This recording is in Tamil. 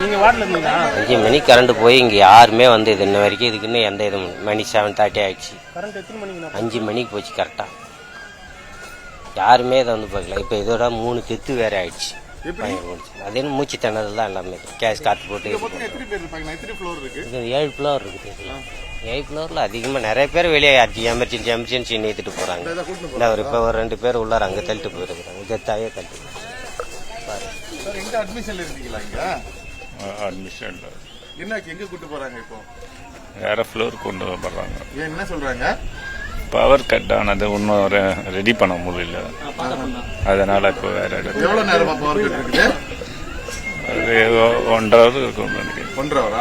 நீங்கள் வார்டில் இருந்தீங்களா? 5 மணிக்கு கரண்ட் போய் இங்கே யாருமே வந்து இது இன்ன வரைக்கும் இதுக்குன்னு எந்த இதுவும் மணி 7:30 ஆயிடுச்சு. கரண்ட் எத்தனை மணிக்கு? 5 மணிக்கு போச்சு கரெக்டாக. யாருமே இதை வந்து பார்க்கல. இப்போ இதோட 3 டெத்து வேற ஆயிடுச்சு. அதே மூச்சு திணறல் தான் எல்லாமே. கேஸ் காற்று போட்டு இது 7 ஃப்ளோர் இருக்குது. 7 ஃப்ளோரில் அதிகமாக நிறைய பேர் வெளியே எமர்ஜென்சி ஏற்றிட்டு போகிறாங்க. இல்லை இப்போ ஒரு 2 பேர் உள்ளார அங்கே தள்ளிட்டு போயிருக்கிறாங்க. டெத்தாவே தள்ளிட்டு அட்மிஷன் எங்க கூட்டு போறாங்க? இப்போ வேற ஃப்ளோர் கொண்டு வர்றாங்க. என்ன சொல்றாங்க? பவர் கட் ஆனது இன்னும் ரெடி பண்ண முடியல, அதனால இப்போ வேற இடம். எவ்வளவு நேரமா பவர் கட் இருக்குது? அது 1.5 hour இருக்கும். 1.5 hour